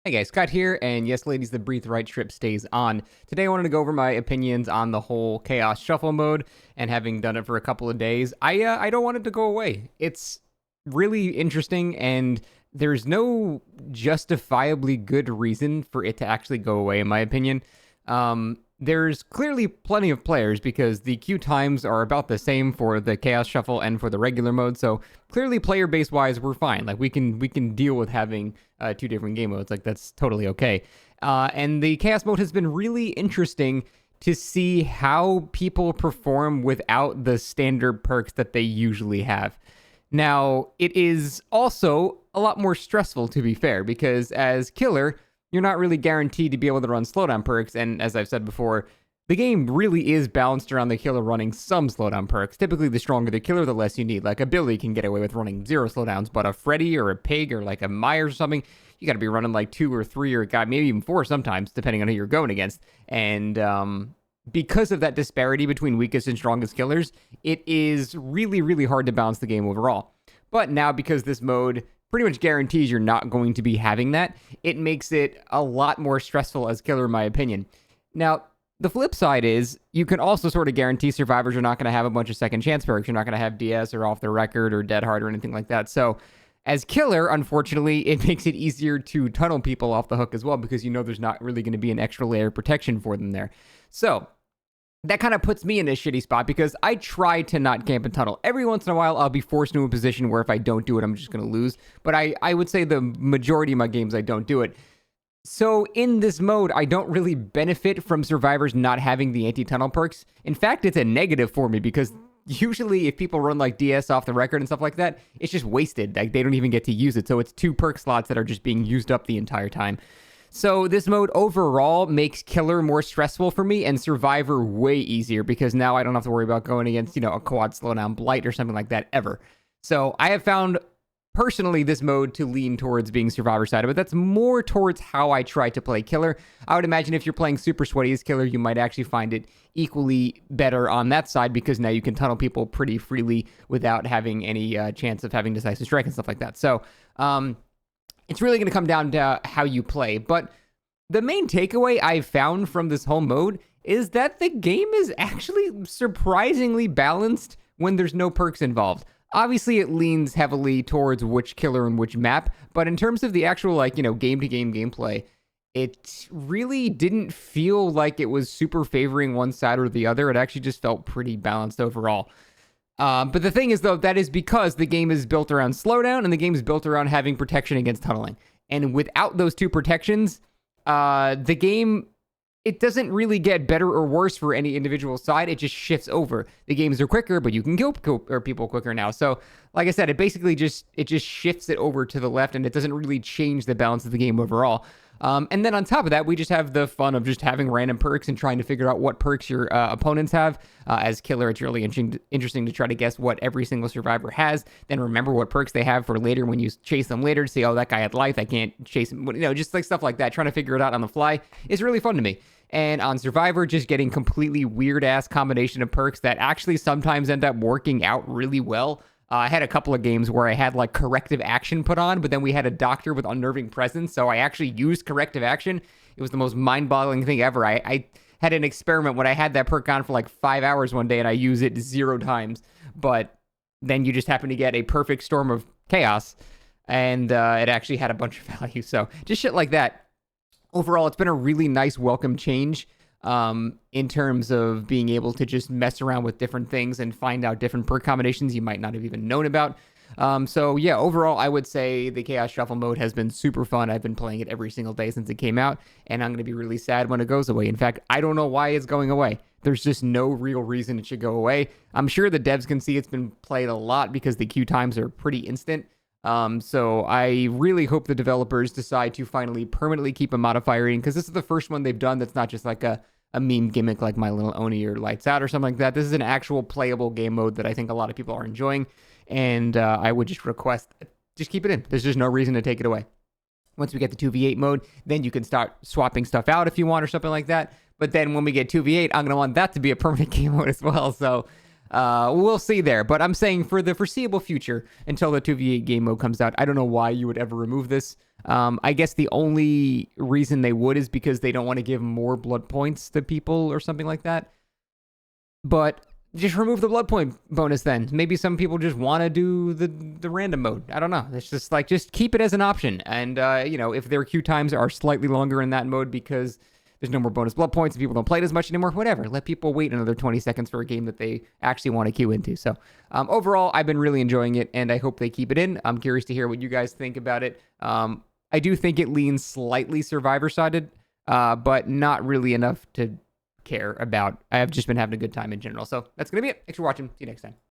Hey guys, Scott here, and yes, ladies, the Breathe Right strip stays on. Today I wanted to go over my opinions on the whole Chaos Shuffle mode, and having done it for a couple of days, I don't want it to go away. It's really interesting, and there's no justifiably good reason for it to actually go away, in my opinion. There's clearly plenty of players because the queue times are about the same for the Chaos Shuffle and for the regular mode. So clearly, player base wise, we're fine. Like we can deal with having two different game modes. Like that's totally okay. And the Chaos mode has been really interesting to see how people perform without the standard perks that they usually have. Now, it is also a lot more stressful, to be fair, because as killer, you're not really guaranteed to be able to run slowdown perks. And as I've said before, the game really is balanced around the killer running some slowdown perks. Typically, the stronger the killer, the less you need. Like a Billy can get away with running 0 slowdowns, but a Freddy or a Pig or like a Myers or something, you got to be running like 2 or 3 or God, maybe even 4 sometimes, depending on who you're going against. And because of that disparity between weakest and strongest killers, it is really, really hard to balance the game overall. But now, because this mode pretty much guarantees you're not going to be having that, it makes it a lot more stressful as killer, in my opinion. Now, the flip side is you can also sort of guarantee survivors are not going to have a bunch of second chance perks. You're not going to have DS or Off the Record or Dead Hard or anything like that. So as killer, unfortunately, it makes it easier to tunnel people off the hook as well, because you know there's not really going to be an extra layer of protection for them there. So that kind of puts me in a shitty spot because I try to not camp and tunnel. Every once in a while, I'll be forced into a position where if I don't do it, I'm just going to lose. But I would say the majority of my games, I don't do it. So in this mode, I don't really benefit from survivors not having the anti-tunnel perks. In fact, it's a negative for me because usually if people run like DS Off the Record and stuff like that, it's just wasted. Like they don't even get to use it. So it's 2 perk slots that are just being used up the entire time. So this mode overall makes killer more stressful for me and survivor way easier because now I don't have to worry about going against, a quad slowdown blight or something like that ever. So I have found personally this mode to lean towards being survivor side, but that's more towards how I try to play killer. I would imagine if you're playing super sweaty as killer, you might actually find it equally better on that side because now you can tunnel people pretty freely without having any chance of having decisive strike and stuff like that. So, it's really going to come down to how you play. But the main takeaway I've found from this whole mode is that the game is actually surprisingly balanced when there's no perks involved. Obviously, it leans heavily towards which killer and which map, but in terms of the actual, game-to-game gameplay, it really didn't feel like it was super favoring one side or the other. It actually just felt pretty balanced overall. But the thing is, though, that is because the game is built around slowdown and the game is built around having protection against tunneling. And without those 2 protections, the game, it doesn't really get better or worse for any individual side. It just shifts over. The games are quicker, but you can kill people quicker now. So, like I said, it basically just shifts it over to the left, and it doesn't really change the balance of the game overall. And then on top of that, we just have the fun of just having random perks and trying to figure out what perks your opponents have. As killer, it's really interesting to try to guess what every single survivor has. Then remember what perks they have for later when you chase them later to see, oh, that guy had life, I can't chase him. Just like stuff like that. Trying to figure it out on the fly is really fun to me. And on Survivor, just getting completely weird-ass combination of perks that actually sometimes end up working out really well. I had a couple of games where I had like corrective action put on, but then we had a doctor with unnerving presence, so I actually used corrective action. It was the most mind-boggling thing ever. I had an experiment when I had that perk on for like 5 hours one day, and I used it 0 times, but then you just happen to get a perfect storm of chaos, and it actually had a bunch of value. So just shit like that. Overall, it's been a really nice welcome change in terms of being able to just mess around with different things and find out different perk combinations you might not have even known about. So yeah, overall, I would say the Chaos Shuffle mode has been super fun. I've been playing it every single day since it came out, and I'm going to be really sad when it goes away. In fact, I don't know why it's going away. There's just no real reason it should go away. I'm sure the devs can see it's been played a lot because the queue times are pretty instant. So I really hope the developers decide to finally permanently keep a modifier rating, because this is the first one they've done that's not just like a meme gimmick like My Little Oni or Lights Out or something like that. This is an actual playable game mode that I think a lot of people are enjoying, and I would just request, just keep it in. There's just no reason to take it away. Once we get the 2v8 mode, then you can start swapping stuff out if you want or something like that. But then when we get 2v8, I'm going to want that to be a permanent game mode as well. So we'll see there. But I'm saying for the foreseeable future, until the 2v8 game mode comes out, I don't know why you would ever remove this. I guess the only reason they would is because they don't want to give more blood points to people or something like that. But just remove the blood point bonus then. Maybe some people just want to do the random mode. I don't know. It's just like, just keep it as an option. And, if their queue times are slightly longer in that mode because there's no more bonus blood points and people don't play it as much anymore, whatever. Let people wait another 20 seconds for a game that they actually want to queue into. So overall, I've been really enjoying it, and I hope they keep it in. I'm curious to hear what you guys think about it. I do think it leans slightly survivor-sided, but not really enough to care about. I have just been having a good time in general. So that's going to be it. Thanks for watching. See you next time.